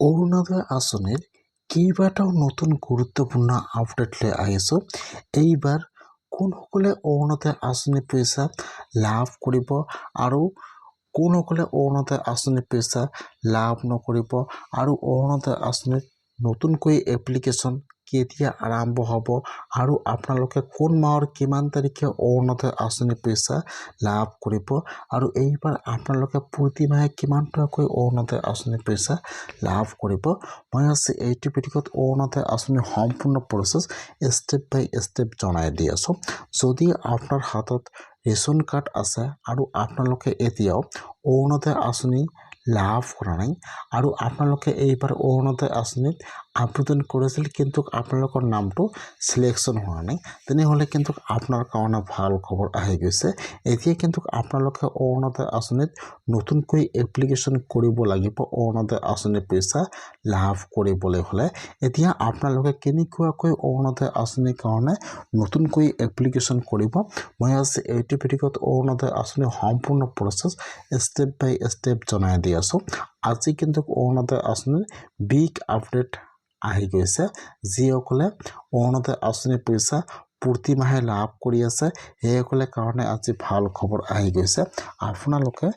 অৰুণোদয় আঁচনিৰ কেইবাটাও নতুন গুৰুত্বপূৰ্ণ আপডেট লৈ আহিছোঁ। এইবাৰ কোনসকলে অৰুণোদয় আঁচনিৰ পইচা লাভ কৰিব আৰু কোনসকলে অৰুণোদয় আঁচনিৰ পইচা লাভ নকৰিব আৰু অৰুণোদয় আঁচনিৰ নতুনকৈ এপ্লিকেশ্যন কেতিয়া আৰম্ভ হ'ব আৰু আপোনালোকে কোন মাহৰ কিমান তাৰিখে অৰুণোদয় আঁচনিৰ পইচা লাভ কৰিব আৰু এইবাৰ আপোনালোকে প্ৰতি মাহে কিমান টকাকৈ অৰুণোদয় আঁচনিৰ পইচা লাভ কৰিব। মই আজি এইটো ভিডিঅ'ত অৰুণোদয় আঁচনিৰ সম্পূৰ্ণ প্ৰচেছ ষ্টেপ বাই ষ্টেপ জনাই দি আছোঁ। যদি আপোনাৰ হাতত ৰেচন কাৰ্ড আছে আৰু আপোনালোকে এতিয়াও অৰুণোদয় আঁচনি লাভ কৰা নাই আৰু আপোনালোকে এইবাৰ অৰুণোদয় আঁচনিত আবেদন কৰিছিল কিন্তু আপোনালোকৰ নামটো চিলেকশ্যন হোৱা নাই, তেনেহ'লে কিন্তু আপোনাৰ কাৰণে ভাল খবৰ আহি গৈছে। এতিয়া কিন্তু আপোনালোকে অৰুণোদয় আঁচনিত নতুনকৈ এপ্লিকেশ্যন কৰিব লাগিব। অৰুণোদয় আঁচনিৰ পইচা লাভ কৰিবলৈ হ'লে এতিয়া আপোনালোকে কেনেকুৱাকৈ অৰুণোদয় আঁচনিৰ কাৰণে নতুনকৈ এপ্লিকেশ্যন কৰিব, মই আজি এইটো ভিডিঅ'ত অৰুণোদয় আঁচনিৰ সম্পূৰ্ণ প্ৰচেছ ষ্টেপ বাই ষ্টেপ জনাই দি আছোঁ। আজি কিন্তু অৰুণোদয় আঁচনিৰ বিগ আপডেট আহি গৈছে। যিসকলে অৰুণোদয় আঁচনিৰ পইচা প্ৰতি মাহে লাভ কৰি আছে সেইসকলে কাৰণে আজি ভাল খবৰ আহি গৈছে। আপোনালোকে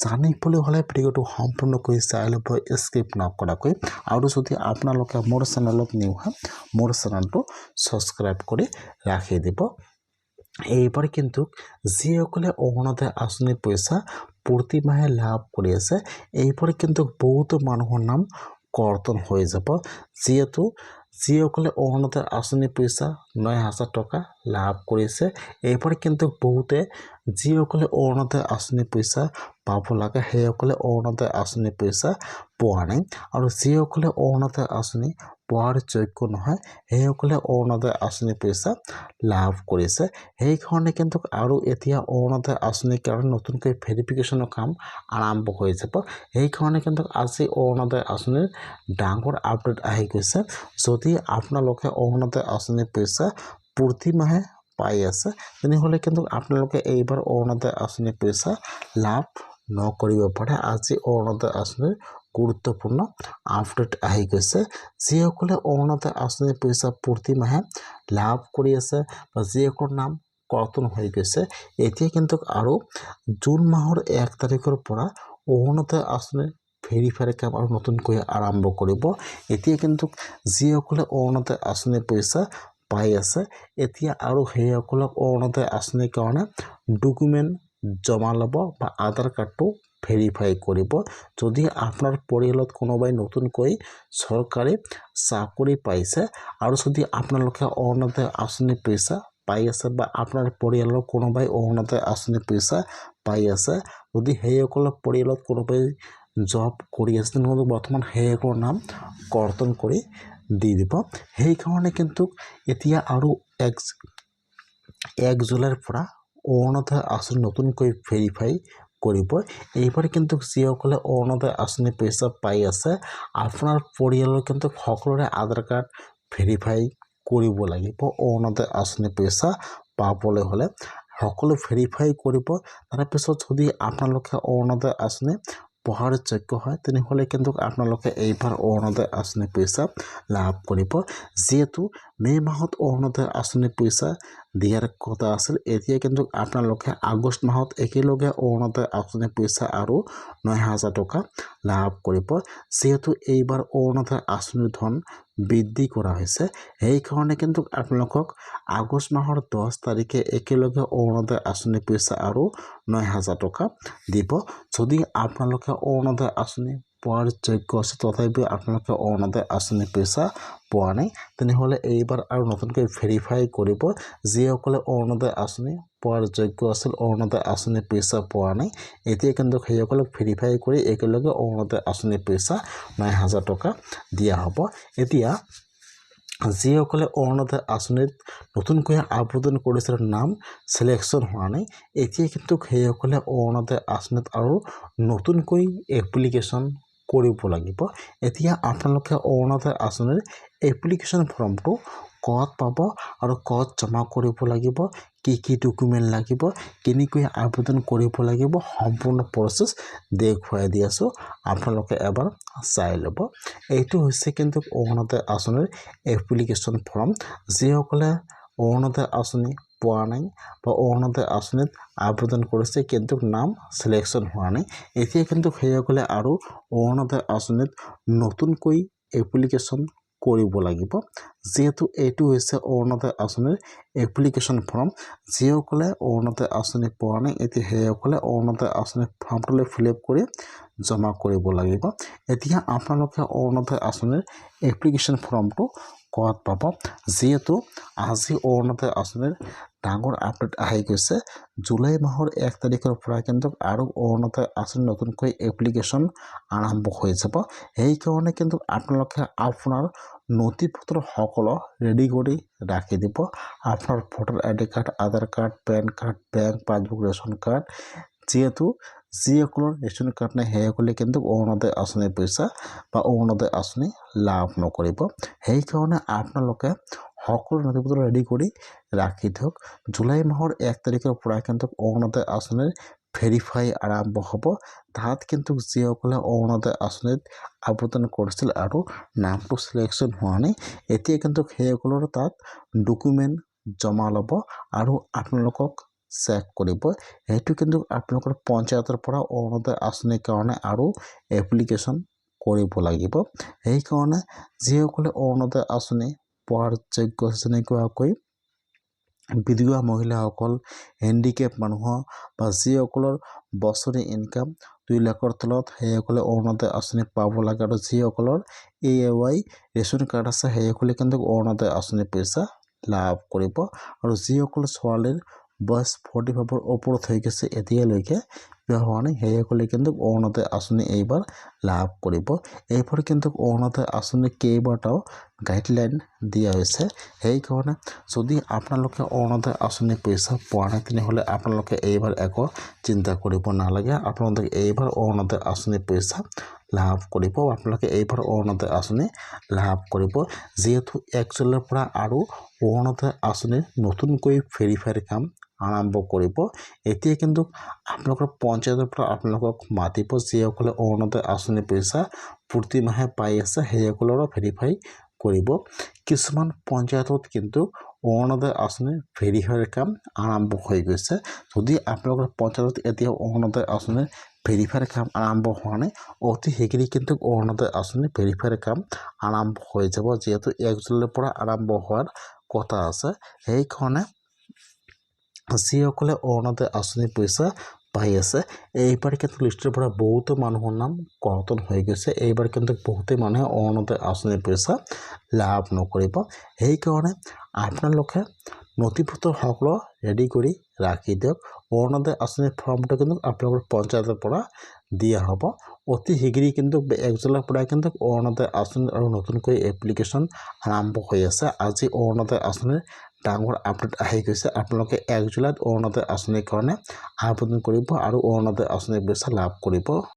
জানিবলৈ হ'লে ভিডিঅ'টো সম্পূৰ্ণকৈ চাই ল'ব স্কিপ নকৰাকৈ, আৰু যদি আপোনালোকে মোৰ চেনেলত নিউ হয় মোৰ চেনেলটো ছাবস্ক্ৰাইব কৰি ৰাখি দিব। এইবাৰ কিন্তু যিসকলে অৰুণোদয় আঁচনিৰ পইচা প্ৰতি মাহে লাভ কৰি আছে এইবাৰ কিন্তু বহুতো মানুহৰ নাম কৰ্তন হৈ যাব। যিহেতু যিসকলে অৰুণোদয় আঁচনিৰ পইচা ৯,০০০ টকা লাভ কৰিছে এইবাৰ কিন্তু বহুতে যিসকলে অৰুণোদয় আঁচনিৰ পইচা পাব লাগে সেইসকলে অৰুণোদয় আঁচনিৰ পইচা পোৱা নাই, আৰু যিসকলে অৰুণোদয় আঁচনি পোৱাৰ যোগ্য নহয় সেইসকলে অৰুণোদয় আঁচনিৰ পইচা লাভ কৰিছে। সেইকাৰণে কিন্তু আৰু এতিয়া অৰুণোদয় আঁচনিৰ কাৰণে নতুনকৈ ভেৰিফিকেশ্যনৰ কাম আৰম্ভ হৈ যাব। সেইকাৰণে কিন্তু আজি অৰুণোদয় আঁচনিৰ ডাঙৰ আপডেট আহি গৈছে। যদি আপোনালোকে অৰুণোদয় আঁচনিৰ পইচা প্ৰতি মাহে পাই আছে তেনেহ'লে কিন্তু আপোনালোকে এইবাৰ অৰুণোদয় আঁচনিৰ পইচা লাভ নকৰিব পাৰে। আজি অৰুণোদয় আঁচনিৰ গুৰুত্বপূৰ্ণ আপডেট আহি গৈছে। যিসকলে অৰুণোদয় আঁচনিৰ পইচা প্ৰতি মাহে লাভ কৰি আছে বা যিসকলৰ নাম কৰ্তন হৈ গৈছে এতিয়া কিন্তু আৰু জুন মাহৰ ১ তাৰিখৰ পৰা অৰুণোদয় আঁচনিৰ ভেৰিফাইৰ কাম আৰু নতুনকৈ আৰম্ভ কৰিব। এতিয়া কিন্তু যিসকলে অৰুণোদয় আঁচনিৰ পইচা পাই আছে এতিয়া আৰু সেইসকলক অৰুণোদয় আঁচনিৰ কাৰণে ডকুমেণ্ট জমা ল'ব বা আধাৰ কাৰ্ডটো ভেৰিফাই কৰিব। যদি আপোনাৰ পৰিয়ালত কোনোবাই নতুনকৈ চৰকাৰী চাকৰি পাইছে আৰু যদি আপোনালোকে অৰুণোদয় আঁচনিৰ পইচা পাই আছে বা আপোনাৰ পৰিয়ালৰ কোনোবাই অৰুণোদয় আঁচনিৰ পইচা পাই আছে, যদি সেইসকলৰ পৰিয়ালত কোনোবাই জব কৰি আছে তেনেহ'লে বৰ্তমান সেইসকলৰ নাম কৰ্তন কৰি দি দিব। সেইকাৰণে কিন্তু এতিয়া আৰু ১ জুলাইৰ পৰা অৰুণোদয় আঁচনি নতুনকৈ ভেৰিফাই কৰিব। এইবাৰ কিন্তু যিসকলে অৰুণোদয় আঁচনিৰ পইচা পাই আছে আপোনাৰ পৰিয়ালৰ কিন্তু সকলোৰে আধাৰ কাৰ্ড ভেৰিফাই কৰিব লাগিব। অৰুণোদয় আঁচনিৰ পইচা পাবলৈ হ'লে সকলো ভেৰিফাই কৰিব। তাৰপিছত যদি আপোনালোকে অৰুণোদয় আঁচনি পোৱাৰ যোগ্য হয় তেনেহ'লে কিন্তু আপোনালোকে এইবাৰ অৰুণোদয় আঁচনিৰ পইচা লাভ কৰিব। যিহেতু মে' মাহত অৰুণোদয় আঁচনিৰ পইচা দিয়াৰ কথা আছিল, এতিয়া কিন্তু আপোনালোকে আগষ্ট মাহত একেলগে অৰুণোদয় আঁচনিৰ পইচা আৰু ৯,০০০ টকা লাভ কৰিব। যিহেতু এইবাৰ অৰুণোদয় আঁচনিৰ ধন বৃদ্ধি কৰা হৈছে সেইকাৰণে কিন্তু আপোনালোকক আগষ্ট মাহৰ ১০ তাৰিখে একেলগে অৰুণোদয় আঁচনিৰ পইচা আৰু ৯,০০০ টকা দিব। যদি আপোনালোকে অৰুণোদয় আঁচনি পোৱাৰ যোগ্য আছে তথাপিও আপোনালোকে অৰুণোদয় আঁচনিৰ পইচা পোৱা নাই তেনেহ'লে এইবাৰ আৰু নতুনকৈ ভেৰিফাই কৰিব। যিসকলে অৰুণোদয় আঁচনি পোৱাৰ যোগ্য আছিল অৰুণোদয় আঁচনিৰ পইচা পোৱা নাই এতিয়া কিন্তু সেইসকলক ভেৰিফাই কৰি একেলগে অৰুণোদয় আঁচনিৰ পইচা ৯,০০০ টকা দিয়া হ'ব। এতিয়া যিসকলে অৰুণোদয় আঁচনিত নতুনকৈ আবেদন কৰিছিল নাম চিলেকশ্যন হোৱা নাই এতিয়া কিন্তু সেইসকলে অৰুণোদয় আঁচনিত আৰু নতুনকৈ এপ্লিকেশ্যন কৰিব লাগিব। এতিয়া আপোনালোকে অৰুণোদয় আঁচনিৰ এপ্লিকেশ্যন ফৰ্মটো ক'ত পাব আৰু ক'ত জমা কৰিব লাগিব, কি ডকুমেণ্ট লাগিব, কেনেকৈ আবেদন কৰিব লাগিব, সম্পূৰ্ণ প্ৰচেছ দেখুৱাই দি আছোঁ। আপোনালোকে এবাৰ চাই ল'ব। এইটো হৈছে কিন্তু অৰুণোদয় আঁচনিৰ এপ্লিকেশ্যন ফৰ্ম। যিসকলে অৰুণোদয় আঁচনি পোৱা নাই বা অৰুণোদয় আঁচনিত আবেদন কৰিছে কিন্তু নাম চিলেকশ্যন হোৱা নাই, এতিয়া কিন্তু সেইসকলে আৰু অৰুণোদয় আঁচনিত নতুনকৈ এপ্লিকেশ্যন কৰিব লাগিব। যিহেতু এইটো হৈছে অৰুণোদয় আঁচনিৰ এপ্লিকেশ্যন ফৰ্ম। যিসকলে অৰুণোদয় আঁচনি পোৱা নাই এতিয়া সেইসকলে অৰুণোদয় আঁচনিৰ ফৰ্মটোলৈ ফিল-আপ কৰি জমা কৰিব লাগিব। এতিয়া আপোনালোকে অৰুণোদয় আঁচনিৰ এপ্লিকেশ্যন ফৰ্মটো ক'ত পাব? যিহেতু আজি অৰুণোদয় আঁচনিৰ ডাঙৰ আপডেট আহি গৈছে। জুলাই মাহৰ 1 তাৰিখৰ পৰা কিন্তু আৰু অৰুণোদয় আঁচনি নতুনকৈ এপ্লিকেশ্যন আৰম্ভ হৈ যাব। সেইকাৰণে কিন্তু আপোনালোকে আপোনাৰ নথি পত্ৰ সকলো ৰেডি কৰি ৰাখি দিব। আপোনাৰ voter ID card, Aadhaar card, pan card, bank passbook, ration card. যিহেতু যিসকলৰ ৰেচন কাৰ্ড নাই সেইসকলে কিন্তু অৰুণোদয় আঁচনিৰ পইচা বা অৰুণোদয় আঁচনি লাভ নকৰিব। সেইকাৰণে আপোনালোকে সকলো নথি পত্ৰ ৰেডি কৰি ৰাখি দিয়ক। জুলাই মাহৰ 1 তাৰিখৰ পৰা কিন্তু অৰুণোদয় আঁচনিৰ ভেৰিফাই আৰম্ভ হ'ব। তাত কিন্তু যিসকলে অৰুণোদয় আঁচনিত আবেদন কৰিছিল আৰু নামটো চিলেকশ্যন হোৱা নাই, এতিয়া কিন্তু সেইসকলৰ তাত ডকুমেণ্ট জমা ল'ব আৰু আপোনালোকক চেক কৰিব। সেইটো কিন্তু আপোনালোকৰ পঞ্চায়তৰ পৰা অৰুণোদয় আঁচনিৰ কাৰণে আৰু এপ্লিকেশ্যন কৰিব লাগিব। সেইকাৰণে যিসকলে অৰুণোদয় আঁচনি পোৱাৰ যোগ্য, যেনেকুৱাকৈ বিধৱা মহিলাসকল, হেণ্ডিকেপ মানুহ বা যিসকলৰ বছৰি ইনকাম 2 লাখৰ তলত, সেইসকলে অৰুণোদয় আঁচনি পাব লাগে। আৰু যিসকলৰ AAY ৰেচন কাৰ্ড আছে সেইসকলে কিন্তু অৰুণোদয় আঁচনিৰ পইচা লাভ কৰিব। আৰু যিসকল ছোৱালীৰ বয়স 45ৰ ওপৰত হৈ গৈছে, এতিয়ালৈকে বিয়া হোৱা নাই, সেইসকলে কিন্তু অৰুণোদয় আঁচনি এইবাৰ লাভ কৰিব। এইবাৰ কিন্তু অৰুণোদয় আঁচনি কেইবাটাও গাইডলাইন দিয়া হৈছে। সেইকাৰণে যদি আপোনালোকে অৰুণোদয় আঁচনিৰ পইচা পোৱা নাই তেনেহ'লে আপোনালোকে এইবাৰ একো চিন্তা কৰিব নালাগে। আপোনালোকে এইবাৰ অৰুণোদয় আঁচনিৰ পইচা লাভ কৰিব। আপোনালোকে এইবাৰ অৰুণোদয় আঁচনি লাভ কৰিব। যিহেতু 1 জুলাইৰ পৰা আৰু অৰুণোদয় আঁচনিৰ নতুনকৈ ভেৰিফাইৰ কাম আৰম্ভ কৰিব। এতিয়া কিন্তু আপোনালোকৰ পঞ্চায়তৰ পৰা আপোনালোকক মাতিব। যিসকলে অৰুণোদয় আঁচনিৰ পইচা প্ৰতি মাহে পাই আছে সেইসকলৰো ভেৰিফাই কৰিব। কিছুমান পঞ্চায়তত কিন্তু অৰুণোদয় আঁচনিৰ ভেৰিফাইৰ কাম আৰম্ভ হৈ গৈছে। যদি আপোনালোকৰ পঞ্চায়তত এতিয়া অৰুণোদয় আঁচনিৰ ভেৰিফাইৰ কাম আৰম্ভ হোৱা নাই, অতি শীঘ্ৰেই কিন্তু অৰুণোদয় আঁচনিৰ ভেৰিফাইৰ কাম আৰম্ভ হৈ যাব। যিহেতু 1 জুলাইৰ পৰা আৰম্ভ হোৱাৰ কথা আছে। সেইকাৰণে যিসকলে অৰুণোদয় আঁচনিৰ পইচা পাই আছে, এইবাৰ কিন্তু লিষ্টৰ পৰা বহুতো মানুহৰ নাম কৰ্তন হৈ গৈছে। এইবাৰ কিন্তু বহুতে মানুহে অৰুণোদয় আঁচনিৰ পইচা লাভ নকৰিব। সেইকাৰণে আপোনালোকে নথি পত্ৰ সকলো ৰেডি কৰি ৰাখি দিয়ক। অৰুণোদয় আঁচনিৰ ফৰ্মটো কিন্তু আপোনালোকৰ পঞ্চায়তৰ পৰা দিয়া হ'ব। অতি শীঘ্ৰেই কিন্তু 1 জুলাইৰ পৰা কিন্তু অৰুণোদয় আঁচনিৰ আৰু নতুনকৈ এপ্লিকেশ্যন আৰম্ভ হৈ আছে। আজি অৰুণোদয় আঁচনিৰ ডাঙৰ আপডেট আহি গৈছে। আপোনালোকে 1 জুলাইত অৰুণোদয় আঁচনিৰ কাৰণে আবেদন কৰিব আৰু অৰুণোদয় আঁচনিৰ পইচা লাভ কৰিব।